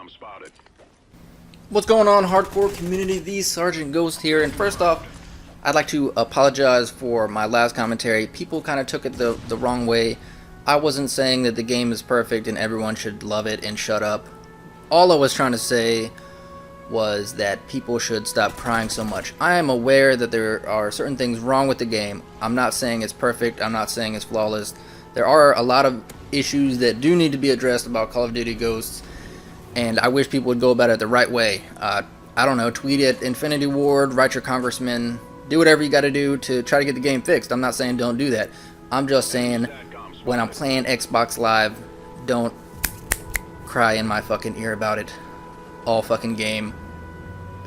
I'm spotted. What's going on, hardcore community? The Sergeant Ghost here, and first off, I'd like to apologize for my last commentary. People kind of took it the wrong way. I wasn't saying that the game is perfect and everyone should love it and shut up. All I was trying to say was that people should stop crying so much. I am aware that there are certain things wrong with the game. I'm not saying it's perfect. I'm not saying it's flawless. There are a lot of issues that do need to be addressed about Call of Duty Ghosts, and I wish people would go about it the right way. I don't know, tweet at Infinity Ward, write your congressman, do whatever you got to do to try to get the game fixed. I'm not saying don't do that. I'm just saying when I'm playing Xbox Live, don't cry in my fucking ear about it all fucking game,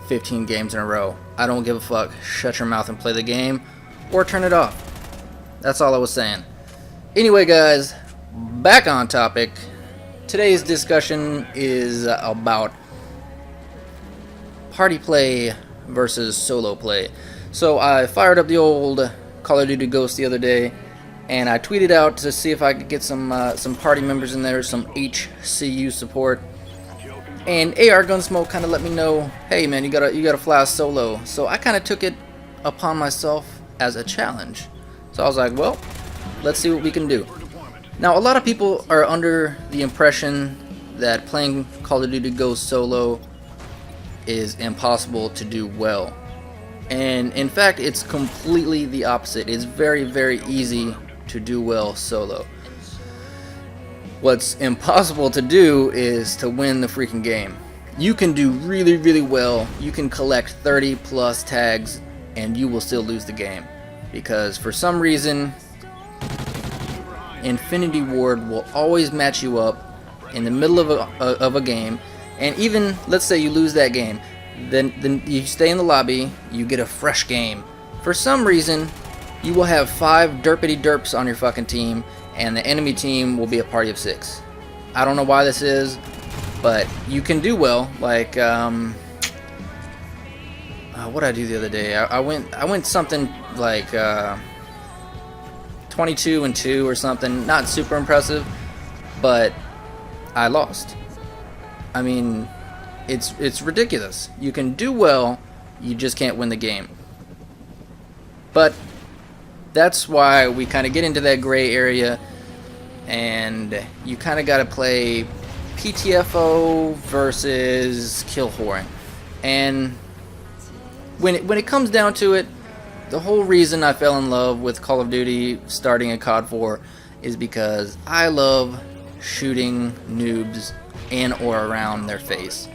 15 games in a row. I don't give a fuck. Shut your mouth and play the game, or turn it off. That's all I was saying. Anyway, guys, back on topic. Today's discussion is about party play versus solo play. So I fired up the old Call of Duty Ghost the other day, and I tweeted out to see if I could get some party members in there, some HCU support. And AR Gunsmoke kind of let me know, hey man, you gotta fly solo. So I kind of took it upon myself as a challenge. So I was like, well, let's see what we can do. Now, a lot of people are under the impression that playing Call of Duty Ghost solo is impossible to do well. And in fact, it's completely the opposite. It's very, very easy to do well solo. What's impossible to do is to win the freaking game. You can do really, really well. You can collect 30 plus tags and you will still lose the game. Because for some reason, Infinity Ward will always match you up in the middle of a game, and even let's say you lose that game, then you stay in the lobby, you get a fresh game. For some reason, you will have 5 derpity derps on your fucking team, and the enemy team will be a party of 6. I don't know why this is, but you can do well. Like what did I do the other day? I went something like 22-2 or something. Not super impressive, but I lost. I mean, it's ridiculous. You can do well, you just can't win the game. But that's why we kind of get into that gray area, and you kind of got to play PTFO versus kill whoring. And when it comes down to it, the whole reason I fell in love with Call of Duty starting in COD 4 is because I love shooting noobs in or around their face.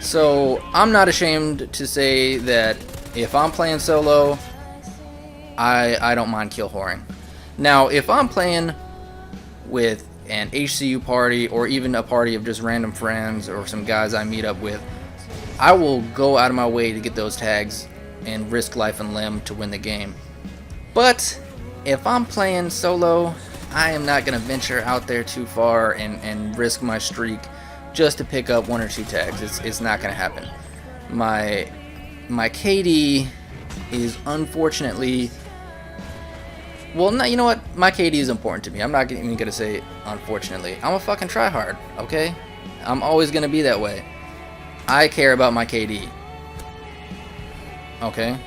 So I'm not ashamed to say that if I'm playing solo, I don't mind kill whoring. Now, if I'm playing with an HCU party or even a party of just random friends or some guys I meet up with, I will go out of my way to get those tags and risk life and limb to win the game. But if I'm playing solo, I am not going to venture out there too far and risk my streak just to pick up 1 or 2 tags. It's not going to happen. My KD is unfortunately, well, no, you know what? My KD is important to me. I'm not even going to say unfortunately. I'm a fucking tryhard, okay? I'm always going to be that way. I care about my KD. Okay?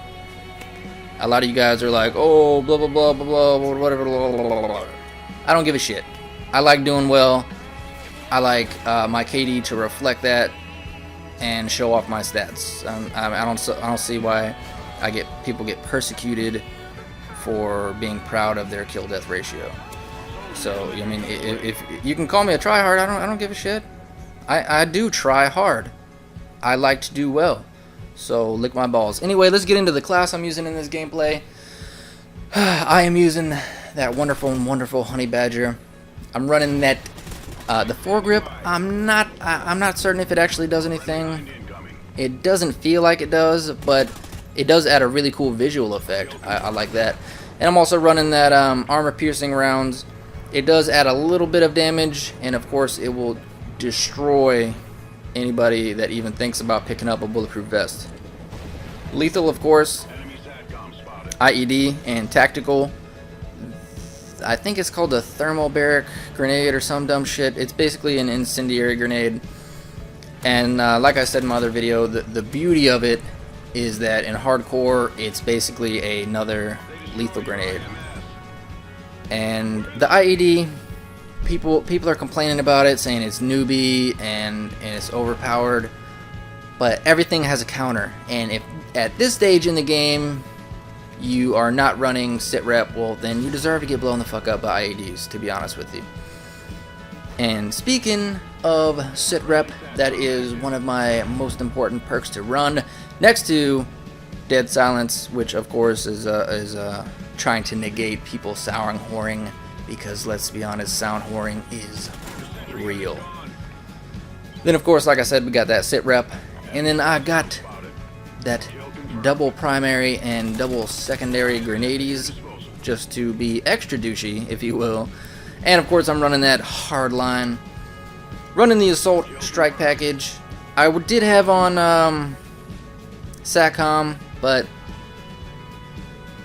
A lot of you guys are like, oh, blah, blah, blah, blah, blah, whatever, blah, blah, blah, blah. I don't give a shit. I like doing well. I like my KD to reflect that and show off my stats. I don't see why people get persecuted for being proud of their kill death ratio. So I mean, if you can call me a tryhard, I don't give a shit. I do try hard. I like to do well. So lick my balls. Anyway, let's get into the class I'm using in this gameplay. I am using that wonderful honey badger. I'm running that the foregrip. I'm not certain if it actually does anything. It doesn't feel like it does, but it does add a really cool visual effect. I like that. And I'm also running that armor piercing rounds. It does add a little bit of damage, and of course it will destroy anybody that even thinks about picking up a bulletproof vest. Lethal, of course, IED, and tactical. I think it's called a thermobaric grenade or some dumb shit. It's basically an incendiary grenade. And like I said in my other video, the beauty of it is that in hardcore, it's basically another lethal grenade. And the IED, people are complaining about it, saying it's newbie and it's overpowered. But everything has a counter, and if at this stage in the game you are not running sit rep, well then you deserve to get blown the fuck up by IEDs, to be honest with you. And speaking of sit rep, that is one of my most important perks to run, next to dead silence, which of course is trying to negate people sound whoring, because let's be honest, sound whoring is real. Then of course, like I said, we got that sit rep, and then I got that double primary and double secondary grenades, just to be extra douchey, if you will. And of course I'm running that hard line, running the assault strike package. I did have on SATCOM, but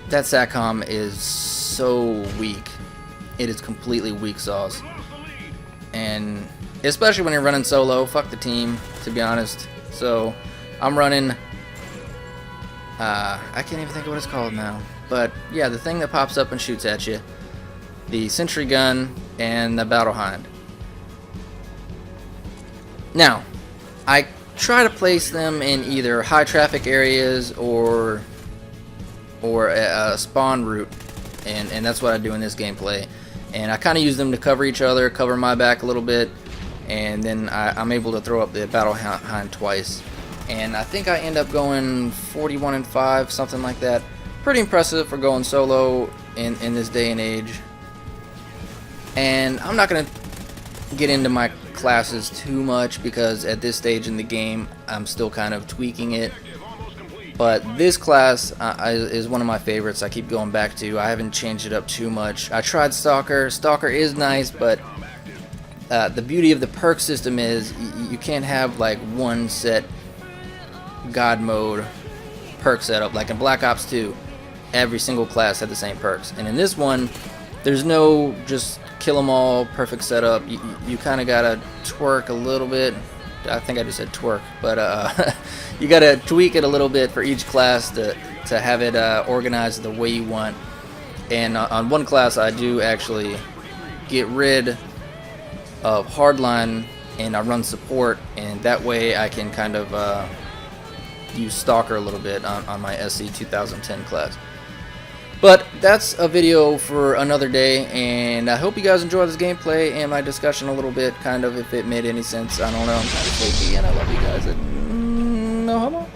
that SATCOM is so weak. It is completely weak sauce, and especially when you're running solo, fuck the team, to be honest. So I'm running I can't even think of what it's called now, but yeah, the thing that pops up and shoots at you, the sentry gun, and the battle hind. Now I try to place them in either high traffic areas or a spawn route, and that's what I do in this gameplay. And I kind of use them to cover each other, cover my back a little bit, and then I'm able to throw up the battle hind twice. And I think I end up going 41 and 5, something like that. Pretty impressive for going solo in this day and age. And I'm not going to get into my classes too much, because at this stage in the game I'm still kind of tweaking it. But this class is one of my favorites. I keep going back to. I haven't changed it up too much. I tried Stalker. Stalker is nice, but the beauty of the perk system is you can't have like one set God mode perk setup. Like in Black Ops 2, every single class had the same perks. And in this one, there's no just kill them all perfect setup. You kind of gotta twerk a little bit. I think I just said twerk, but you gotta tweak it a little bit for each class to have it organized the way you want. And on one class, I do actually get rid of hardline and I run support, and that way I can kind of use Stalker a little bit on my SC 2010 class. But that's a video for another day, and I hope you guys enjoy this gameplay and my discussion a little bit, kind of, if it made any sense. I don't know, I'm kind of sleepy, and I love you guys. No homo.